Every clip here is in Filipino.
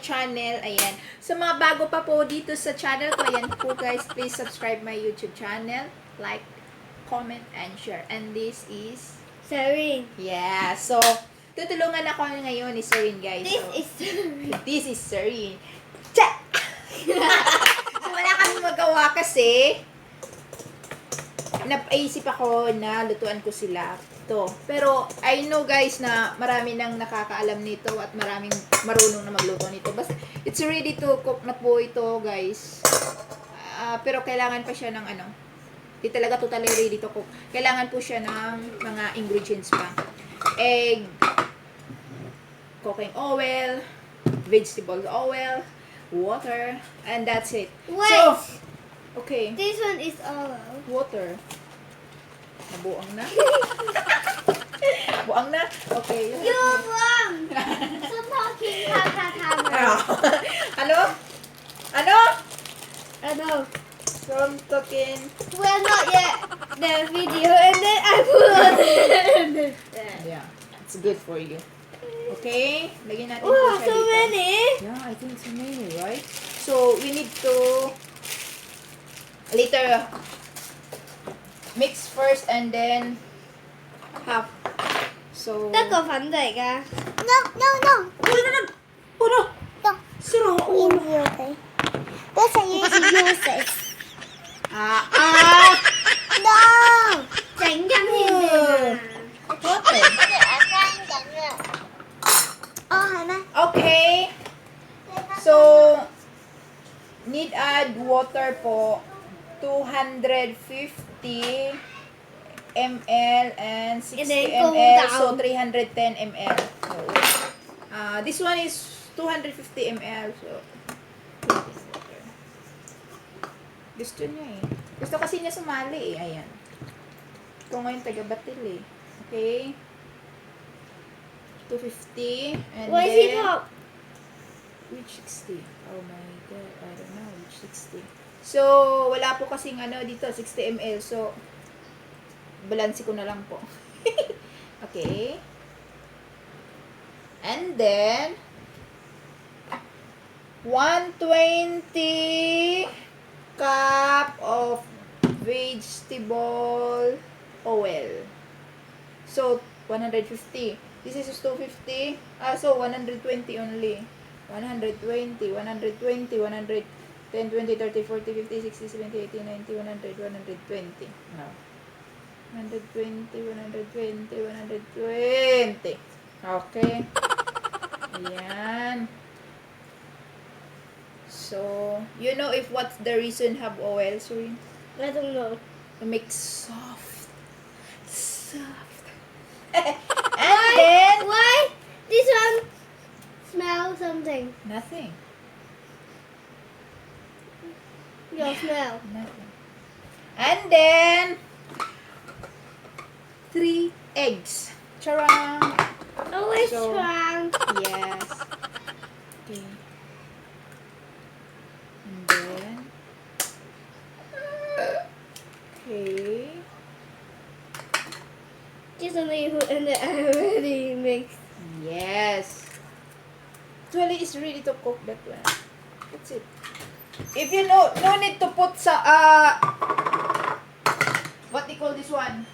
channel. Ayan. Sa mga bago pa po dito sa channel ko, ayan po guys, please subscribe my YouTube channel. Like, comment, and share. And this is... Serene. Yeah. So, tutulungan ako ngayon ni Serene, guys. This So, is Serene. this is Serene. Check! So, wala kami magawa kasi napaisip ako na lutuan ko sila to. Pero, I know guys na marami nang nakakaalam nito at maraming marunong na magluto nito. Basta, it's ready to cook na po ito, guys. Pero kailangan pa siya ng ano, di talaga totally ready to cook. Kailangan po siya ng mga ingredients pa. Egg, cooking oil, vegetable oil, water, and that's it. Wait! So, okay. This one is oil. Water. Nabuang na? Buang na? Okay. You're wrong! Stop talking, camera. Ano? Ano? Ano? So, I'm talking... Well, not yet. The video, and then I put on it. Yeah. It's good for you. Okay? Lagyan natin Wow, siya so dito. many. Yeah, I think so many, right? So, we need to later mix first and then half. So, 得個粉嚟㗎。 No, no, no. Ano? No. Sira In here. That's a uses. No. 整緊添㗎。 Water. Oh,係咩？ Okay. So, need add water po 250 ml and 60 And then go ml, down. so 310 ml. So, this one is 250 ml, so this water. Gusto niya eh. Gusto kasi niya sumali eh. Ayan. Ito ngayon taga-batil eh. Okay. 250 and Why is then it up? which 60? Oh my god, I don't know which 60. So, wala po kasing ano dito, 60 ml. So, balansi ko na lang po. Okay. And then, 120 cup of vegetable oil. So, 150. This is 250. So 120 only. 120, 120, 100, 10, 20, 30, 40, 50, 60, 70, 80, 90, 100, 120. No. 120, 120, 120. Okay. Ayan. So, you know if what's the reason have oil, Surin? I don't know. To make soft. Soft. And then, Why? This one smell something. nothing. Your smell. Nothing. And then, 3 eggs. Charang! Always So- strong. Yes. Okay. And then, okay. Just only you put in the already mixed. Yes. Actually, it's ready to cook that one. That's it. If you know, no need to put sa, what they call this one?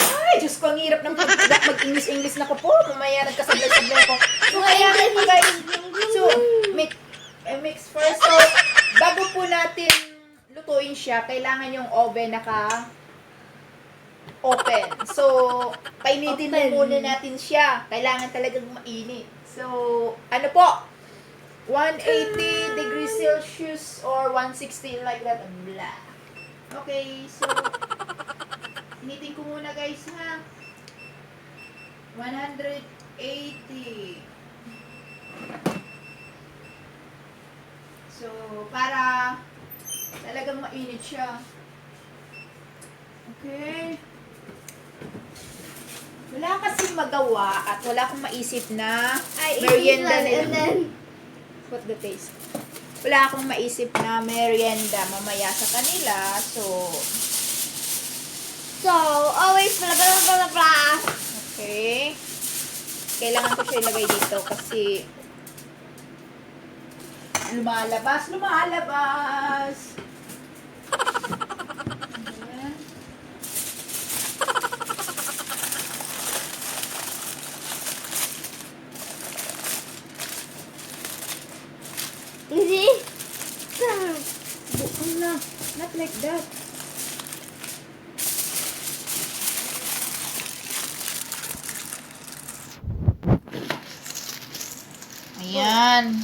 Ay, Diyos ko, ang hirap ng mag-English na ko po. Mamaya nagkasablay-sablay ako. So, kaya po guys, so, mix first. So, bago po natin lutuin siya, kailangan yung oven open. So, painitin Open. muna natin siya. Kailangan talagang mainit. So, ano po? 180 degrees Celsius or 160 like that. Blah. Okay, so, initin ko muna guys ha. 180. So, para talagang mainit siya. Okay. Wala kasing magawa at wala akong maisip na I eat this merienda one nila. and then What the taste? Wala akong maisip na merienda mamaya sa kanila. So, always blah blah blah blah. okay. Kailangan ko siya ilagay dito kasi Lumalabas, lumalabas. Ayan. You see? Bukan na. Not like that. Ayan.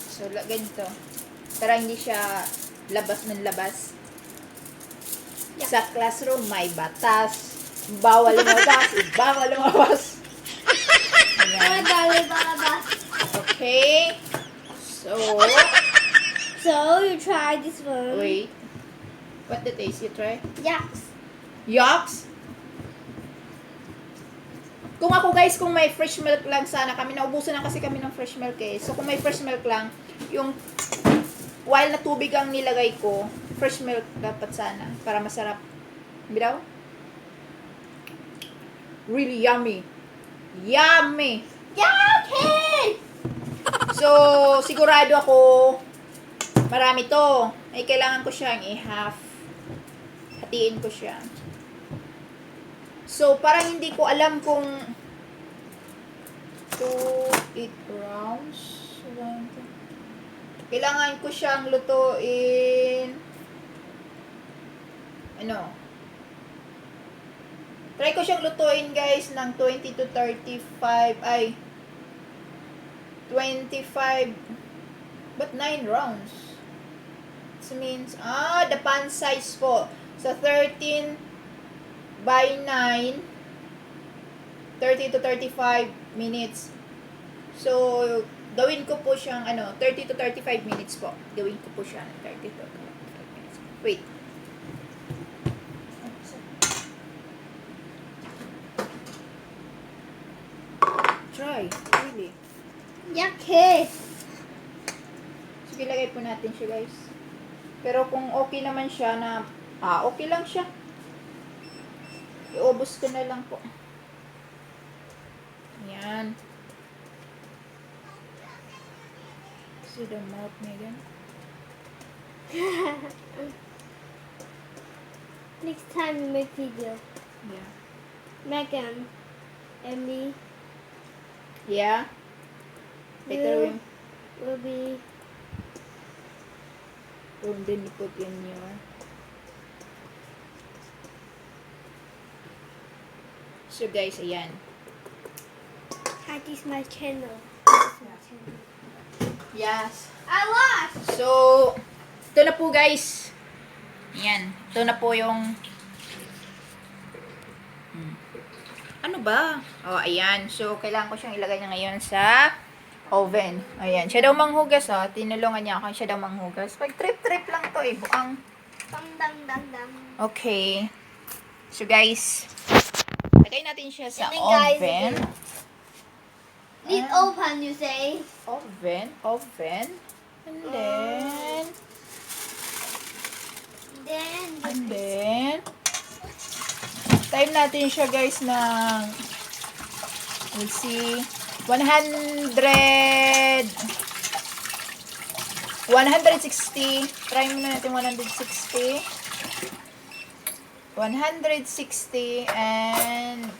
So, ganito. Para hindi siya labas ng labas. Sa classroom, may batas. Bawal lumabas. Bawal lumabas. Ayan. Okay. So, you try this one. wait. What the taste you try? Yes. Yucks? Kung ako guys, kung may fresh milk lang sana kami, naubusan na kasi kami ng fresh milk eh. So kung may fresh milk lang, yung while na tubig ang nilagay ko, fresh milk dapat sana para masarap. Hindi daw? Really yummy. Yummy! Yucky! So, sigurado ako marami to. Ay, kailangan ko siyang i-half. Hatiin ko siya. So, parang hindi ko alam kung 8 rounds. Kailangan ko siyang lutuin. Ano? Try ko siyang lutuin guys ng 20 to 35. Ay, 25. But 9 rounds. This means, the pan size po. Sa 13 by 9, 30 to 35 minutes. So, gawin ko po siyang 30 to 35 minutes po. Gawin ko po siya ng 30 to 35 minutes. Wait. Try. Really. Yucky! Sige, lagay po natin siya guys. Pero kung okay naman siya na, okay lang siya. Iubos ko na lang po. Ayan. See the mouth, Megan? Next time we make video. Yeah. Megan, Emily Yeah? Later You- will be then you put in your... So guys, ayan. Hi, this is my channel. Yes. I lost! So, ito na po guys. Ayan. Ito na po yung... Ano ba? Oh, ayan. So, kailangan ko siyang ilagay na ngayon sa oven. Ayan. Siya daw manghugas, oh. Tinulungan niya ako. Siya daw manghugas. Pag trip-trip lang to, eh. Bukang... Dang, dang, dang, dang. Okay. So, guys. Lagay natin siya sa And then, guys, oven. Need open, you say? Oven. And then... And then... Time natin siya guys ng... Let's see... 160. Try muna natin 160. 160 and...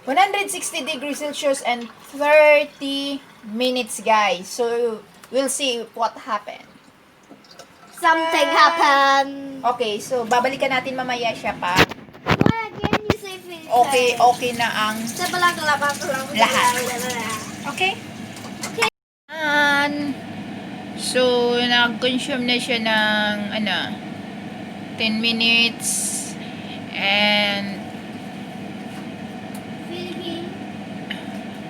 160 degrees Celsius and 30 minutes, guys. So, we'll see what happened. Something happened. Okay, so babalikan natin mamaya siya pa. Why again you say finish? Okay na ang lahat. Okay? Okay. And, so, nag-consume na siya ng, 10 minutes. And,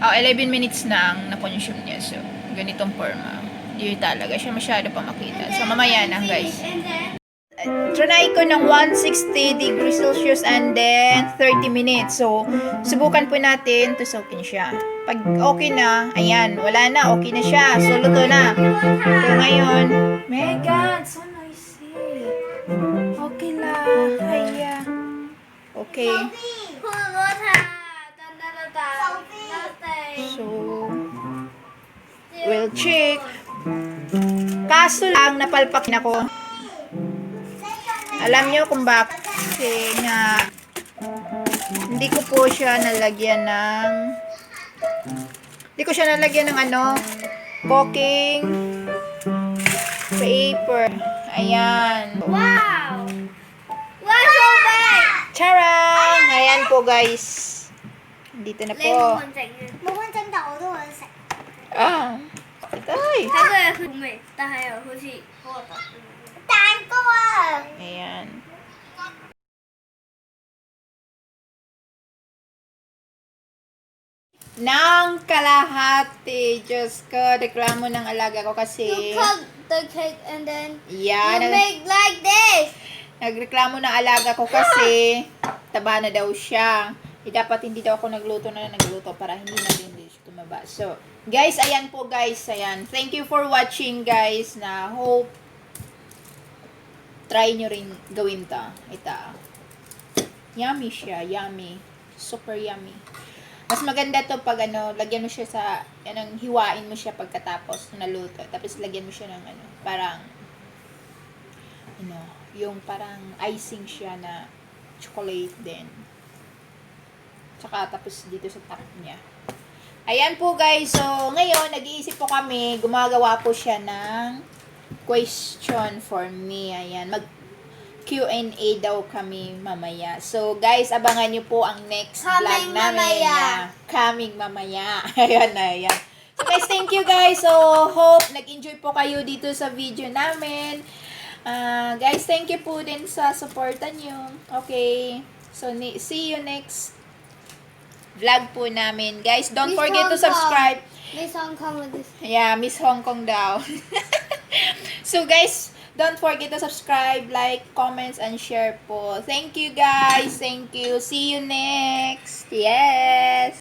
11 minutes na ang na-consume niya. So, ganitong forma. Hindi talaga siya masyado pa makita. So, mamaya na, guys. trinay ko ng 160 degrees Celsius and then 30 minutes. So, subukan po natin to soakin siya. Pag okay na, ayan, wala na, okay na siya. So, luto na. So, ngayon, Megan, so noisy. Okay lang. Haya. Okay. So, we'll check. Kaso lang, napalpakin ako. Alam nyo kung bakit? Kasi nga, hindi ko po siya nalagyan ng cooking paper. Ayan. Wow! What's so big? Charang! Ayan po guys. Dito na po. 冇分真但我都很食。 Ah. Ay. 它这个是美，但还有呼吸或者。蛋糕啊！ Ayan. Nang kalahati. Diyos ko, reklamo ng alaga ko kasi. You cut the cake and then Yan. you make like this. Nagreklamo ng alaga ko kasi taba na daw siya. Dapat hindi daw ako nagluto para hindi na din siya tumaba. So, guys, ayan po guys. Ayan. Thank you for watching guys. Na hope try nyo rin gawin ta. Ito. Yummy siya. Yummy. Super yummy. Mas maganda to pag lagyan mo siya sa, hiwain mo siya pagkatapos naluto. Tapos lagyan mo siya ng parang, yung parang icing siya na chocolate din. Tsaka tapos dito sa top niya. Ayan po guys. So, ngayon, nag-iisip po kami, gumagawa po siya ng question for me. Ayan, Q&A daw kami mamaya. So, guys, abangan nyo po ang next vlog Coming namin. mamaya. Yeah, coming mamaya. Ayan na, ayan. So, guys, thank you guys. So, hope nag-enjoy po kayo dito sa video namin. Guys, thank you po din sa supporta nyo. Okay. So, see you next vlog po namin. Guys, don't Miss forget to Hong Kong. subscribe. Miss Hong Kong with this. Yeah, Miss Hong Kong daw. So guys, don't forget to subscribe, like, comments, and share po. Thank you guys. Thank you. See you next. Yes.